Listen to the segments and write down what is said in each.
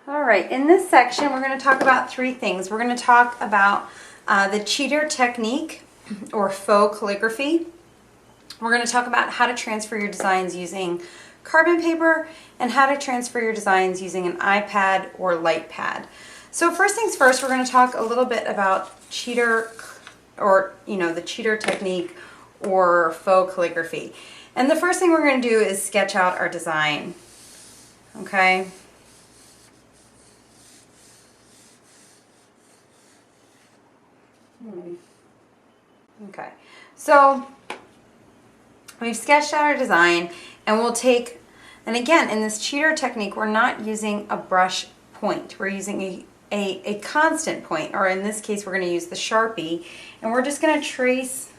All right, in this section, we're going to talk about three things. We're going to talk about the cheater technique or faux calligraphy. We're going to talk about how to transfer your designs using carbon paper and how to transfer your designs using an iPad or light pad. So first things first, we're going to talk a little bit about cheater or, the cheater technique or faux calligraphy. And the first thing we're going to do is sketch out our design. Okay? Okay, so we've sketched out our design and we'll take, and again, in this cheater technique, we're not using a brush point. We're using a constant point, or in this case, we're going to use the Sharpie, and we're just going to trace,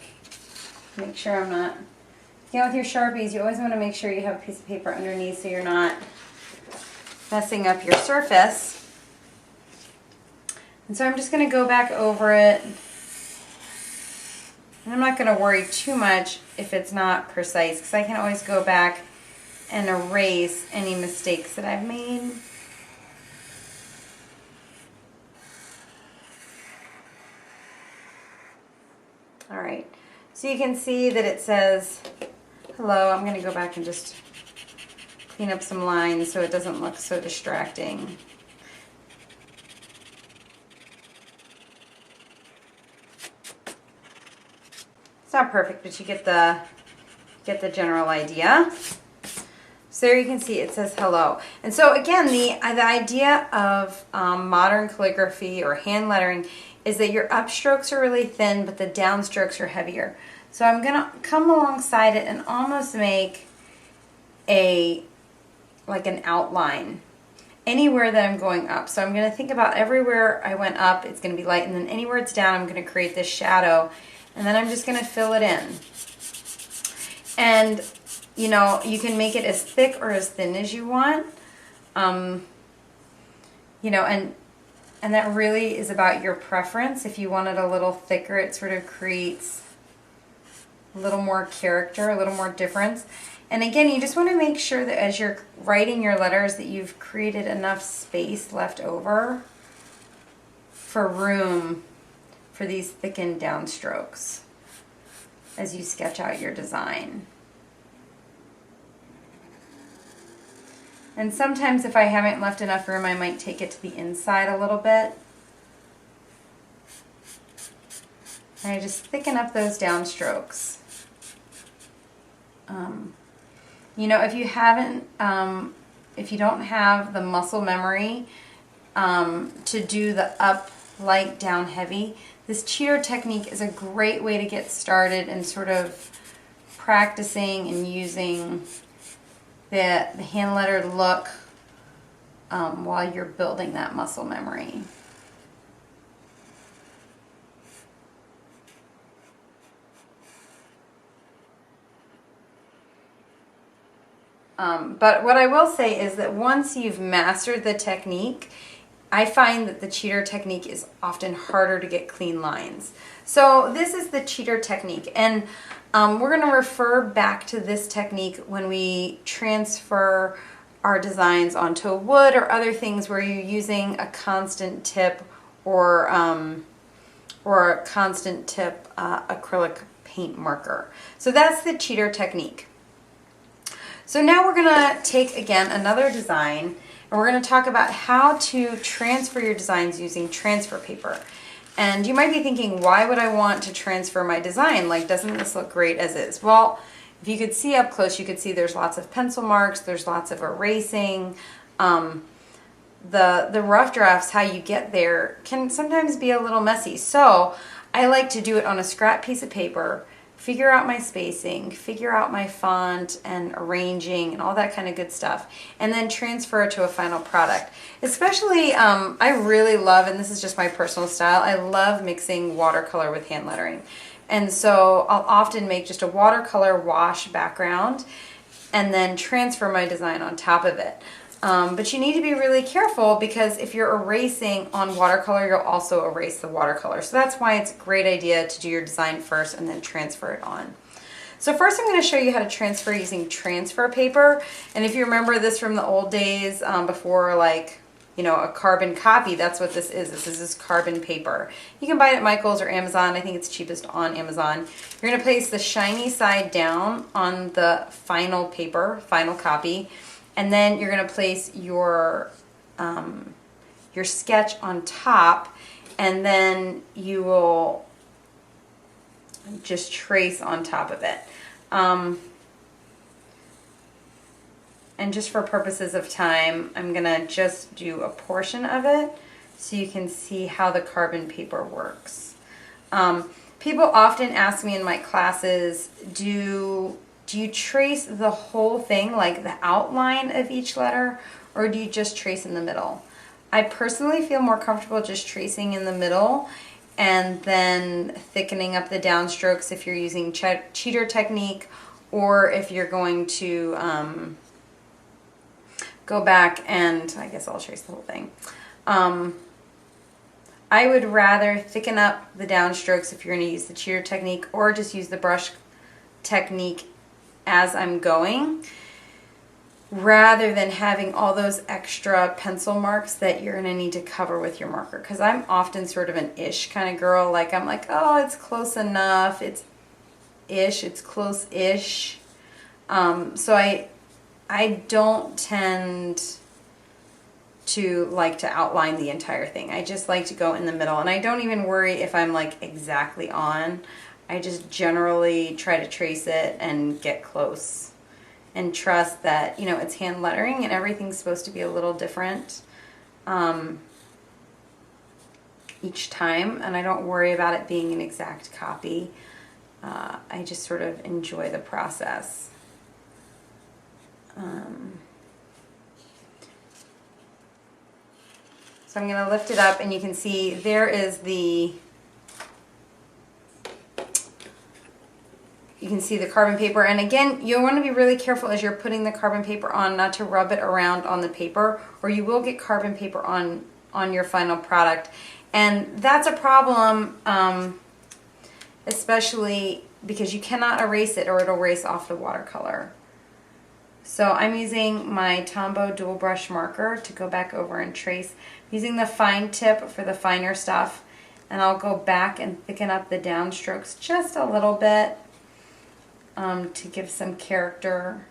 make sure I'm not, with your Sharpies, you always want to make sure you have a piece of paper underneath so you're not messing up your surface. And so I'm just going to go back over it. And I'm not going to worry too much if it's not precise, because I can always go back and erase any mistakes that I've made. All right, so you can see that it says hello. I'm going to go back and just clean up some lines so it doesn't look so distracting. It's not perfect, but you get the general idea. So there you can see it says hello. And so again, the idea of modern calligraphy or hand lettering is that your upstrokes are really thin, but the downstrokes are heavier. So I'm going to come alongside it and almost make like an outline anywhere that I'm going up. So I'm going to think about everywhere I went up, it's going to be light, and then anywhere it's down, I'm going to create this shadow. And then I'm just going to fill it in. And, you can make it as thick or as thin as you want. And that really is about your preference. If you want it a little thicker, it sort of creates a little more character, a little more difference. And again, you just want to make sure that as you're writing your letters that you've created enough space left over for room for these thickened downstrokes as you sketch out your design. And sometimes if I haven't left enough room, I might take it to the inside a little bit. And I just thicken up those downstrokes. If you don't have the muscle memory to do the up light, down heavy, this cheater technique is a great way to get started and sort of practicing and using the hand lettered look while you're building that muscle memory. But what I will say is that once you've mastered the technique, I find that the cheater technique is often harder to get clean lines. So this is the cheater technique, and we're going to refer back to this technique when we transfer our designs onto wood or other things where you're using a constant tip or a constant tip acrylic paint marker. So that's the cheater technique. So now we're going to take again another design, and we're going to talk about how to transfer your designs using transfer paper. And you might be thinking, why would I want to transfer my design? Like, doesn't this look great as is? Well, if you could see up close, you could see there's lots of pencil marks, there's lots of erasing. The rough drafts, how you get there, can sometimes be a little messy. So I like to do it on a scrap piece of paper, figure out my spacing, figure out my font and arranging and all that kind of good stuff, and then transfer it to a final product. Especially, I really love, and this is just my personal style, I love mixing watercolor with hand lettering. And so I'll often make just a watercolor wash background and then transfer my design on top of it. But you need to be really careful, because if you're erasing on watercolor, you'll also erase the watercolor. So that's why it's a great idea to do your design first and then transfer it on. So first I'm going to show you how to transfer using transfer paper. And if you remember this from the old days, before like you know, a carbon copy. That's what this is. This is carbon paper. You can buy it at Michael's or Amazon. I think it's cheapest on Amazon. You're going to place the shiny side down on the final paper, final copy, and then you're going to place your sketch on top, and then you will just trace on top of it. And just for purposes of time, I'm gonna just do a portion of it so you can see how the carbon paper works. People often ask me in my classes, do you trace the whole thing, like the outline of each letter, or do you just trace in the middle? I personally feel more comfortable just tracing in the middle and then thickening up the downstrokes if you're using cheater technique, or if you're going to go back and, I guess I'll trace the whole thing. I would rather thicken up the downstrokes if you're going to use the cheater technique, or just use the brush technique as I'm going, rather than having all those extra pencil marks that you're going to need to cover with your marker. Because I'm often sort of an ish kind of girl. Like, I'm like, oh, it's close enough. It's ish. It's close-ish. So I don't tend to like to outline the entire thing. I just like to go in the middle, and I don't even worry if I'm like exactly on. I just generally try to trace it and get close and trust that, you know, it's hand lettering and everything's supposed to be a little different each time, and I don't worry about it being an exact copy. I just sort of enjoy the process. So I'm going to lift it up, and you can see there is the, you can see the carbon paper. And again, you'll want to be really careful as you're putting the carbon paper on not to rub it around on the paper, or you will get carbon paper on your final product. And that's a problem, especially because you cannot erase it or it'll erase off the watercolor. So I'm using my Tombow dual brush marker to go back over and trace, using the fine tip for the finer stuff, and I'll go back and thicken up the downstrokes just a little bit to give some character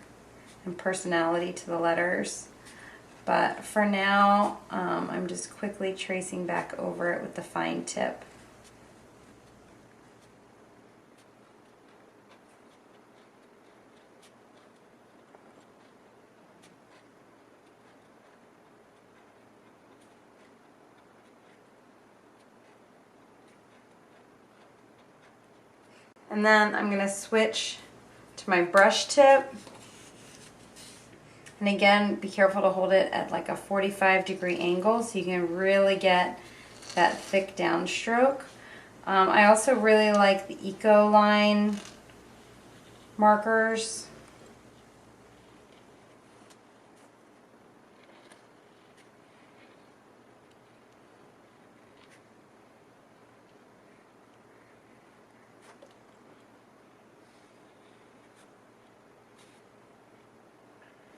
and personality to the letters. But for now, I'm just quickly tracing back over it with the fine tip. And then I'm going to switch to my brush tip. And again, be careful to hold it at like a 45-degree angle so you can really get that thick downstroke. I also really like the Eco Line markers.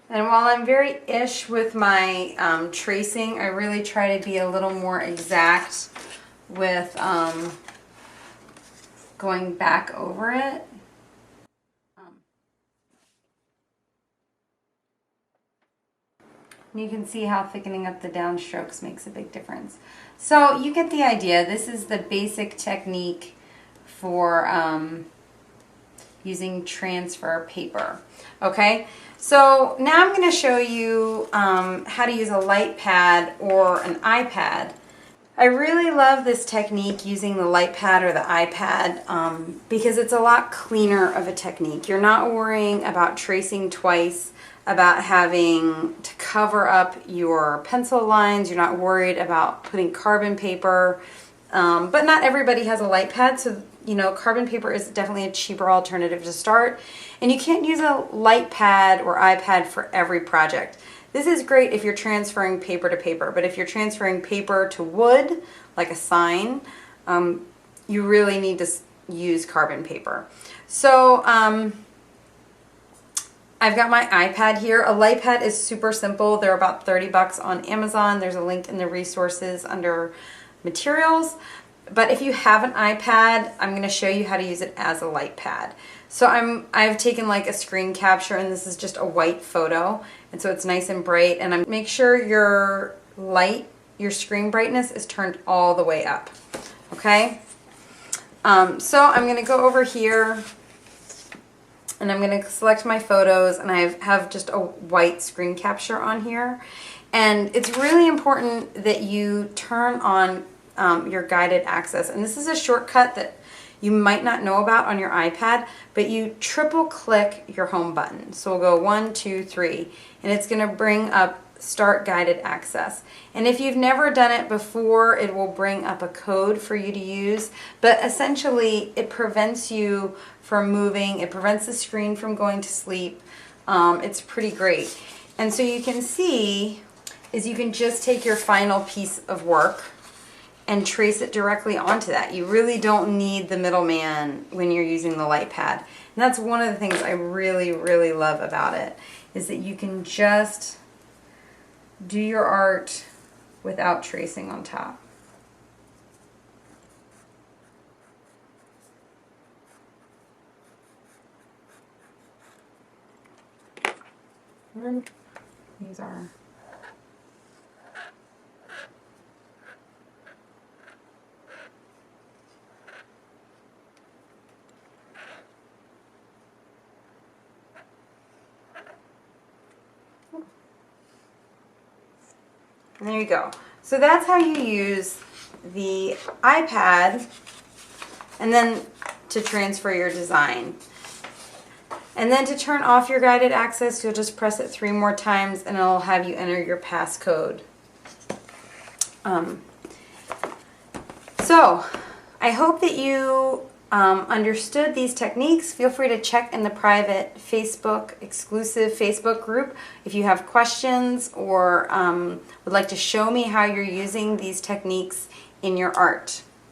And while I'm very ish with my tracing, I really try to be a little more exact with going back over it. You can see how thickening up the downstrokes makes a big difference. So you get the idea. This is the basic technique for using transfer paper. Okay, so now I'm going to show you how to use a light pad or an iPad. I really love this technique using the light pad or the iPad because it's a lot cleaner of a technique. You're not worrying about tracing twice, about having to cover up your pencil lines. You're not worried about putting carbon paper, but not everybody has a light pad, so you know, carbon paper is definitely a cheaper alternative to start. And you can't use a light pad or iPad for every project. This is great if you're transferring paper to paper, but if you're transferring paper to wood, like a sign, you really need to use carbon paper. So I I've got my iPad here. A light pad is super simple. They're about 30 bucks on Amazon. There's a link in the resources under materials. But if you have an iPad, I'm going to show you how to use it as a light pad. So I've taken like a screen capture, and this is just a white photo, and so it's nice and bright. And make sure your screen brightness is turned all the way up. Okay. So I'm going to go over here, and I'm going to select my photos, and I have just a white screen capture on here. And it's really important that you turn on your guided access. And this is a shortcut that you might not know about on your iPad, but you triple click your home button. So we'll go 1, 2, 3, and it's going to bring up Start Guided Access. And if you've never done it before, it will bring up a code for you to use, but essentially it prevents you from moving, it prevents the screen from going to sleep. It's pretty great. And so you can see is you can just take your final piece of work and trace it directly onto that. You really don't need the middleman when you're using the light pad. And that's one of the things I really, really love about it, is that you can just do your art without tracing on top. And these are and there you go. So that's how you use the iPad, and then to transfer your design. And then to turn off your guided access, you'll just press it 3 more times, and it'll have you enter your passcode. So I hope that you understood these techniques. Feel free to check in the private exclusive Facebook group if you have questions or would like to show me how you're using these techniques in your art.